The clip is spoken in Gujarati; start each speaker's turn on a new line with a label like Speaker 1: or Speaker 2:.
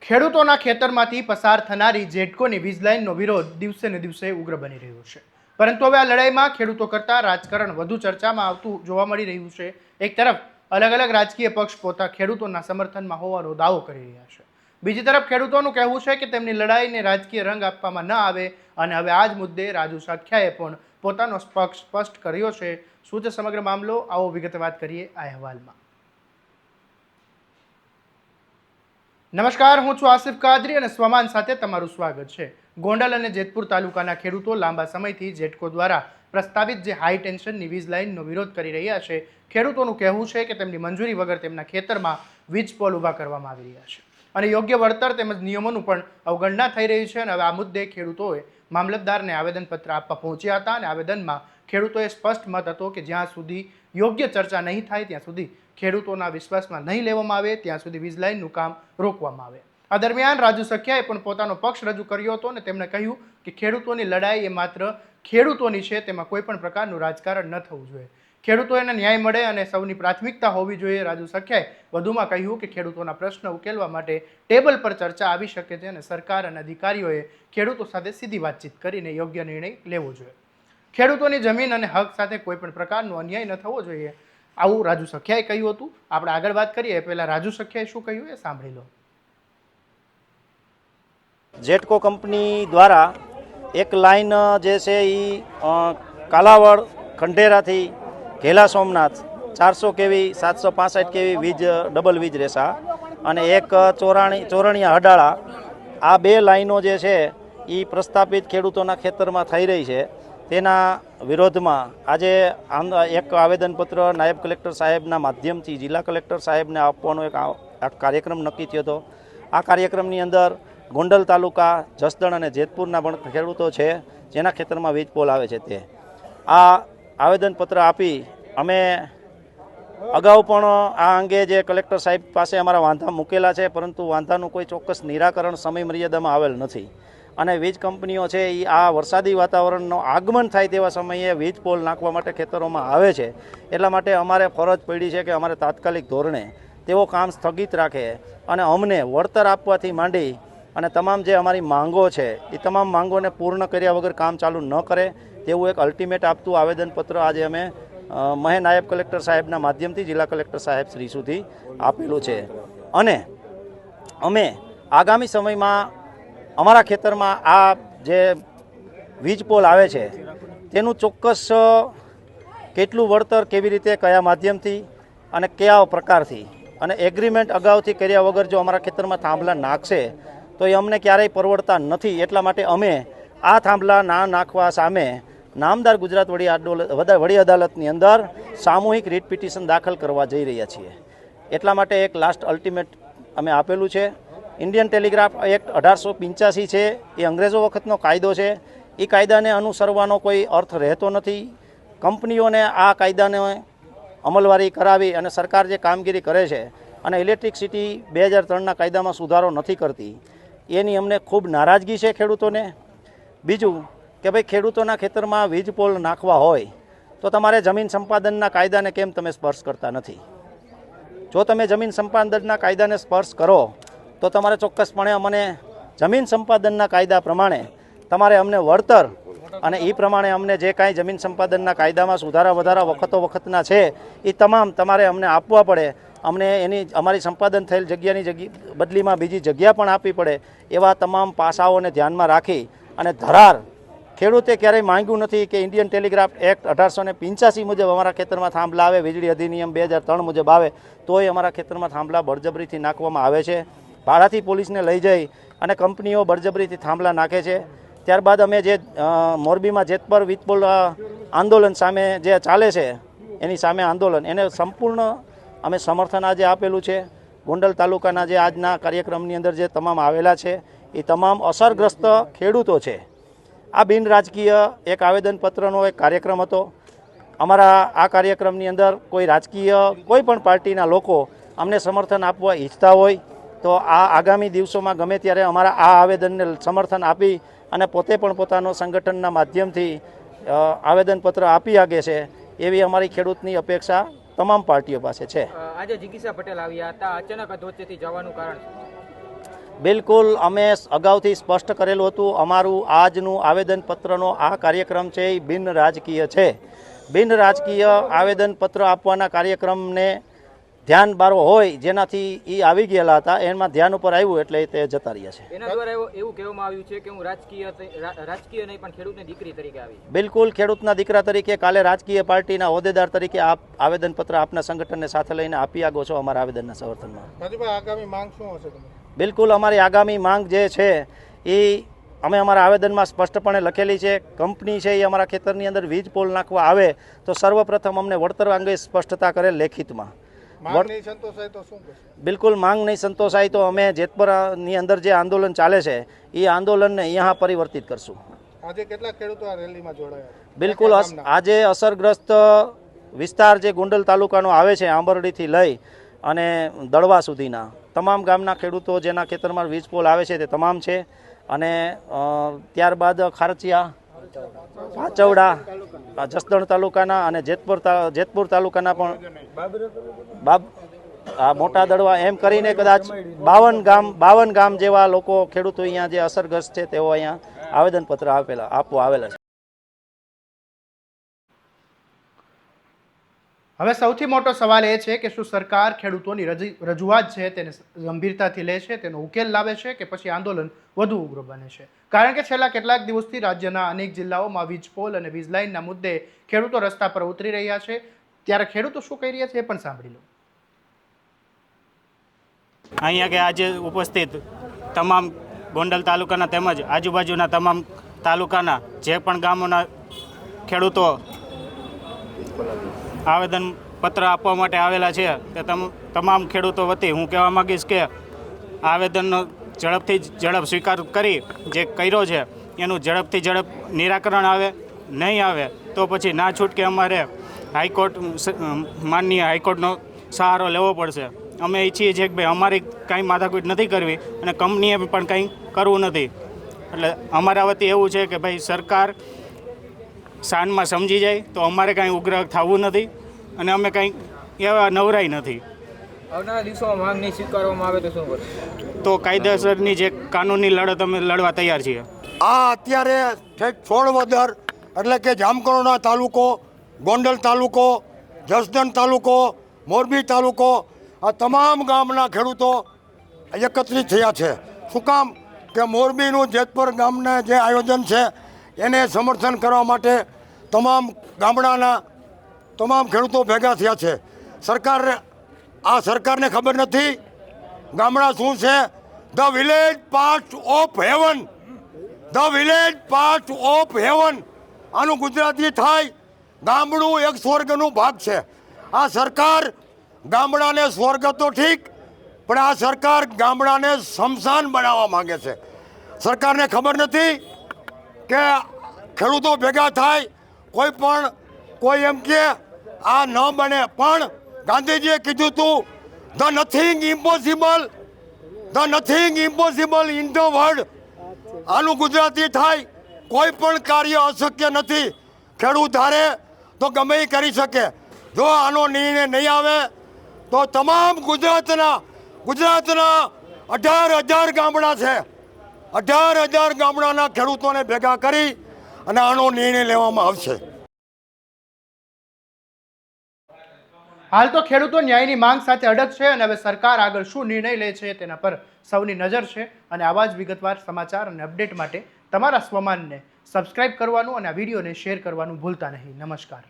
Speaker 1: ખેડૂતોના ખેતરમાંથી પસાર થનારી જેટકોની વીજ લાઇનનો વિરોધ દિવસે ને દિવસે ઉગ્ર બની રહ્યો છે, પરંતુ હવે આ લડાઈમાં ખેડૂતો કરતાં રાજકારણ વધુ ચર્ચામાં આવતું જોવા મળી રહ્યું છે। એક તરફ અલગ અલગ રાજકીય પક્ષ પોતા ખેડૂતોના સમર્થનમાં હોવાનો દાવો કરી રહ્યા છે, બીજી તરફ ખેડૂતોનું કહેવું છે કે તેમની લડાઈને રાજકીય રંગ આપવામાં ન આવે અને હવે આ જ મુદ્દે રાજુ સખ્યાએ પણ પોતાનો પક્ષ સ્પષ્ટ કર્યો છે। શું છે સમગ્ર મામલો, આવો વિગતે વાત કરીએ આ અહેવાલમાં। નમસ્કાર, હું છું આસિફ કાદરી અને સ્વમાન સાથે તમારું સ્વાગત છે। ગોંડલ અને જેતપુર તાલુકાના ખેડૂતો લાંબા સમયથી જેટકો દ્વારા પ્રસ્તાવિત જે હાઈ ટેન્શનની વીજ લાઇનનો વિરોધ કરી રહ્યા છે। ખેડૂતોનું કહેવું છે કે તેમની મંજૂરી વગર તેમના ખેતરમાં વીજ પોલ ઊભા કરવામાં આવી રહ્યા છે અને યોગ્ય વળતર તેમજ નિયમોનું પણ અવગણના થઈ રહી છે અને હવે આ મુદ્દે ખેડૂતોએ મામલતદારને આવેદનપત્ર આપવા પહોંચ્યા હતા અને આવેદનમાં ખેડૂતોએ સ્પષ્ટ મત હતો કે જ્યાં સુધી યોગ્ય ચર્ચા નહીં થાય ત્યાં સુધી ખેડૂતોના વિશ્વાસમાં નહીં લેવામાં આવે ત્યાં સુધી વીજ લાઇનનું કામ રોકવામાં આવે। આ દરમિયાન રાજુ સખ્યાએ પણ પોતાનો પક્ષ રજૂ કર્યો હતો અને તેમણે કહ્યું કે ખેડૂતોની લડાઈ એ માત્ર ખેડૂતોની છે, તેમાં કોઈ પણ પ્રકારનું રાજકારણ ન થવું જોઈએ, ખેડૂતોને ન્યાય મળે અને સૌની પ્રાથમિકતા હોવી જોઈએ। રાજુ સખ્યાએ વધુમાં કહ્યું કે ખેડૂતોના પ્રશ્ન ઉકેલવા માટે ટેબલ પર ચર્ચા આવી શકે છે અને સરકાર અને અધિકારીઓએ ખેડૂતો સાથે સીધી વાતચીત કરીને યોગ્ય નિર્ણય લેવો જોઈએ। ખેડૂતોની જમીન અને હક સાથે કોઈ પણ પ્રકારનો અન્યાય ન થવો જોઈએ, આવું રાજુ સખ્યાએ કહ્યું હતું। આપણે આગળ વાત કરીએ પહેલા રાજુ સખ્યાએ શું કહ્યું એ સાંભળી લો।
Speaker 2: જેટકો કંપની દ્વારા એક લાઈન જે છે એ કાલાવડ ખંડેરાથી ઘેલા સોમનાથ 400 કેવી 765 કેવી વીજ ડબલ વીજ રેસા અને એક ચોરણિયા હડાળા, આ બે લાઈનો જે છે એ પ્રસ્થાપિત ખેડૂતોના ખેતરમાં થઈ રહી છે, તેના વિરોધમાં આજે એક આવેદનપત્ર નાયબ કલેક્ટર સાહેબના માધ્યમથી જિલ્લા કલેક્ટર સાહેબને આપવાનો એક કાર્યક્રમ નક્કી થયો હતો। આ કાર્યક્રમની અંદર ગોંડલ તાલુકા, જસદણ અને જેતપુરના પણ ખેડૂતો છે જેના ખેતરમાં વીજ પોલ આવે છે, તે આ આવેદનપત્ર આપી અમે અગાઉ પણ આ અંગે જે કલેક્ટર સાહેબ પાસે અમારા વાંધા મૂકેલા છે, પરંતુ વાંધાનું કોઈ ચોક્કસ નિરાકરણ સમય મર્યાદામાં આવેલ નથી અને વીજ કંપનીઓ છે એ આ વરસાદી વાતાવરણનું આગમન થાય તેવા સમયે વીજ પોલ નાખવા માટે ખેતરોમાં આવે છે, એટલા માટે અમારે ફરજ પડી છે કે અમારે તાત્કાલિક ધોરણે તેઓ કામ સ્થગિત રાખે અને અમને વળતર આપવાથી માંડી અને તમામ જે અમારી માંગો છે એ તમામ માંગોને પૂર્ણ કર્યા વગર કામ ચાલુ ન કરે તેવું એક અલ્ટિમેટ આપતું આવેદનપત્ર આજે અમે નાયબ કલેક્ટર સાહેબના માધ્યમથી જિલ્લા કલેક્ટર સાહેબ શ્રી સુધી આપેલું છે અને અમે આગામી સમયમાં અમારા ખેતરમાં આ જે વીજ પોલ આવે છે તેનું ચોક્કસ કેટલું વળતર, કેવી રીતે, કયા માધ્યમથી અને કયા પ્રકારથી અને એગ્રીમેન્ટ અગાઉથી કર્યા વગર જો અમારા ખેતરમાં થાંભલા નાખશે તો એ અમને ક્યારેય પરવડતા નથી, એટલા માટે અમે આ થાંભલા ના નાખવા સામે નામદાર ગુજરાત વડી અદાલતની અંદર સામૂહિક રીટ પિટિશન દાખલ કરવા જઈ રહ્યા છીએ। એટલા માટે એક લાસ્ટ અલ્ટિમેટ અમે આપેલું છે। ઇન્ડિયન ટેલિગ્રાફ એક્ટ 1885 છે, એ અંગ્રેજો વખતનો કાયદો છે, એ કાયદાને અનુસરવાનો કોઈ અર્થ રહેતો નથી। કંપનીઓને આ કાયદાને અમલવારી કરાવી અને સરકાર જે કામગીરી કરે છે અને ઇલેક્ટ્રિસિટી 2003ના કાયદામાં સુધારો નથી કરતી, એની અમને ખૂબ નારાજગી છે ખેડૂતોને। બીજું કે ભાઈ, ખેડૂતોના ખેતરમાં વીજ પોલ નાખવા હોય તો તમારે જમીન સંપાદનના કાયદાને કેમ તમે સ્પર્શ કરતા નથી? જો તમે જમીન સંપાદનના કાયદાને સ્પર્શ કરો તો તમારે ચોક્કસપણે અમને જમીન સંપાદનના કાયદા પ્રમાણે તમારે અમને વળતર અને એ પ્રમાણે અમને જે કાંઈ જમીન સંપાદનના કાયદામાં સુધારા વધારા વખતના છે એ તમામ તમારે અમને આપવા પડે। અમને અમારી સંપાદન થયેલ જગ્યાની બદલીમાં બીજી જગ્યા પણ આપવી પડે। એવા તમામ પાસાઓને ધ્યાનમાં રાખી અને ધરાર ખેડૂતે ક્યારેય માંગ્યું નથી કે ઇન્ડિયન ટેલિગ્રાફ એક્ટ 1885 મુજબ અમારા ખેતરમાં થાંભલા આવે, વીજળી અધિનિયમ 2003 મુજબ આવે, તોય અમારા ખેતરમાં થાંભલા બળજબરીથી નાખવામાં આવે છે। ભાડાથી પોલીસને લઈ જઈ અને કંપનીઓ બળજબરીથી થાંભલા નાખે છે। ત્યારબાદ અમે જે મોરબીમાં જેતપર વીજ પોલ આંદોલન સામે જે ચાલે છે એની સામે આંદોલન, એને સંપૂર્ણ અમે સમર્થન આજે આપેલું છે। ગોંડલ તાલુકાના જે આજના કાર્યક્રમની અંદર જે તમામ આવેલા છે એ તમામ અસરગ્રસ્ત ખેડૂતો છે। આ બિન રાજકીય એક આવેદનપત્રનો એક કાર્યક્રમ હતો। અમારા આ કાર્યક્રમની અંદર કોઈ રાજકીય કોઈ પણ પાર્ટીના લોકો અમને સમર્થન આપવા ઈચ્છતા હોય તો આ આગામી દિવસોમાં ગમે ત્યારે અમારા આ આવેદનને સમર્થન આપી અને પોતે પણ પોતાનો સંગઠનના માધ્યમથી આવેદનપત્ર આપી શકે છે એવી અમારી ખેડૂતની અપેક્ષા તમામ પાર્ટીઓ પાસે છે।
Speaker 3: આજે જિગીશા પટેલ આવ્યા હતા, અચાનક અધવચ્ચેથી જવાનું કારણ?
Speaker 2: બિલકુલ અમે અગાઉથી સ્પષ્ટ કરેલું હતું અમારું આજનું આવેદનપત્રનો આ કાર્યક્રમ છે એ બિન રાજકીય છે. બિન રાજકીય આવેદનપત્ર આપવાના કાર્યક્રમને ધ્યાન બારો હોય જેનાથી એ આવી ગયેલા હતા એમાં ધ્યાન ઉપર આવ્યું એટલે તે જતા રહ્યા છે.
Speaker 3: એના દ્વારા એવું કહેવામાં આવ્યું છે કે હું રાજકીય નહીં પણ ખેડૂતની દીકરી તરીકે આવી.
Speaker 2: બિલકુલ ખેડૂતના દીકરા તરીકે કાલે રાજકીય પાર્ટીના હોદ્દેદાર તરીકે આપ આવેદનપત્ર આપના સંગઠનને સાથે લઈને આપી આગો છો અમારા આવેદનના સમર્થનમાં.
Speaker 4: આગામી માંગ શું હશે?
Speaker 2: બિલકુલ અમારી આગામી માંગ જે છે એ અમે અમારા આવેદનમાં સ્પષ્ટપણે લખેલી છે. કંપની છે એ અમારા ખેતરની અંદર વીજ પોલ નાખવા આવે તો સર્વપ્રથમ અમને વળતર અંગે સ્પષ્ટતા કરે લેખિતમાં. બિલકુલ માંગ નહીં સંતોષાય તો અમે જેતપુરની અંદર જે આંદોલન ચાલે છે એ આંદોલનને અહીંયા પરિવર્તિત કરશું.
Speaker 4: આજે કેટલા ખેડૂતો આ રેલીમાં જોડાયા?
Speaker 2: બિલકુલ આજે અસરગ્રસ્ત વિસ્તાર જે ગોંડલ તાલુકાનો આવે છે આંબરડીથી લઈ અને દળવા સુધીના તમામ ગામના ખેડૂતો જેના ખેતરમાં વીજ પોલ આવે છે તે તમામ છે. અને ત્યારબાદ ખારચિયા, પાચવડા, જસદણ તાલુકાના અને જેતપુર તાલુકાના પણ મોટા દડવા એમ કરીને કદાચ 52 ગામ જેવા લોકો ખેડૂતો અહીંયા જે અસરગ્રસ્ત છે તેઓ અહીંયા આવેદનપત્ર આપવા આવેલા છે.
Speaker 1: હવે સૌથી મોટો સવાલ એ છે કે શું સરકાર ખેડૂતોની રજૂઆત છે તેને ગંભીરતાથી લે છે, તેનો ઉકેલ લાવે છે કે પછી આંદોલન વધુ ઉગ્ર બને છે? કારણ કે છેલ્લા કેટલાક દિવસથી રાજ્યના અનેક જિલ્લાઓમાં વીજ પોલ અને વીજ લાઇનના મુદ્દે ખેડૂતો રસ્તા પર ઉતરી રહ્યા છે. ત્યારે ખેડૂતો શું કહી રહ્યા છે એ પણ સાંભળી લો.
Speaker 5: અહીંયા કે આજે ઉપસ્થિત તમામ ગોંડલ તાલુકાના તેમજ આજુબાજુના તમામ તાલુકાના જે પણ ગામોના ખેડૂતો આવેદનપત્ર આપવા માટે આવેલા છે તે તમામ ખેડૂતો વતી હું કહેવા માગીશ કે આવેદનનો ઝડપથી ઝડપ સ્વીકાર કરી જે કર્યો છે એનું ઝડપથી ઝડપ નિરાકરણ આવે. નહીં આવે તો પછી ના છૂટકે અમારે હાઈકોર્ટ માનનીય હાઈકોર્ટનો સહારો લેવો પડશે. અમે ઈચ્છીએ છીએ કે ભાઈ અમારી કાંઈ માથાકૂટ નથી કરવી અને કંપનીએ પણ કંઈ કરવું નથી. એટલે અમારા વતી એવું છે કે ભાઈ સરકાર શાનમાં સમજી જાય તો અમારે કાંઈ ઉગ્ર થવું નથી અને અમે કાંઈ એવા નવરાઈ નથી.
Speaker 3: આવનારા દિવસોમાં માંગ નહીં સ્વીકારવામાં આવે તો શું કરશે?
Speaker 5: તો કાયદેસરની જે કાનૂની લડત અમે લડવા તૈયાર છીએ.
Speaker 6: આ અત્યારે ઠેક છોડવદર એટલે કે જામકંડોરણા તાલુકો, ગોંડલ તાલુકો, જસદણ તાલુકો, મોરબી તાલુકો, આ તમામ ગામના ખેડૂતો એકત્રિત થયા છે. શું કામ કે મોરબીનું જેતપુર ગામના જે આયોજન છે એને સમર્થન કરવા માટે તમામ ગામડાના તમામ ખેડૂતો ભેગા થયા છે. સરકારને ખબર નથી ગામડા શું છે. The village part of heaven, the village part of heaven આનું ગુજરાતી થાય ગામડું એક સ્વર્ગનું ભાગ છે. આ સરકાર ગામડાને સ્વર્ગ તો ઠીક પણ આ સરકાર ગામડાને સ્મશાન બનાવવા માંગે છે. સરકારને ખબર નથી કે ખેડૂતો ભેગા થાય કોઈ એમ કે આ ન બને પણ ગાંધીજીએ કીધું હતું the nothing impossible in the world. આનું ગુજરાતી થાય કોઈ પણ કાર્ય અશક્ય નથી. ખેડૂત ધારે તો ગમે એ કરી શકે. જો આનો નિર્ણય નહીં આવે તો તમામ ગુજરાતના 18,000 ગામડા છે, 18,000 ગામડાના ખેડૂતોને ભેગા કરી અને આનો નિર્ણય લેવામાં આવશે.
Speaker 1: હાલ તો ખેડૂતો ન્યાયની માંગ સાથે અડગ છે અને હવે સરકાર આગળ શું નિર્ણય લે છે તેના પર સૌની નજર છે. અને આવા જ વિગતવાર સમાચાર અને અપડેટ માટે તમારા સ્વમાનને સબસ્ક્રાઇબ કરવાનું અને આ વિડીયોને શેર કરવાનું ભૂલતા નહીં. નમસ્કાર.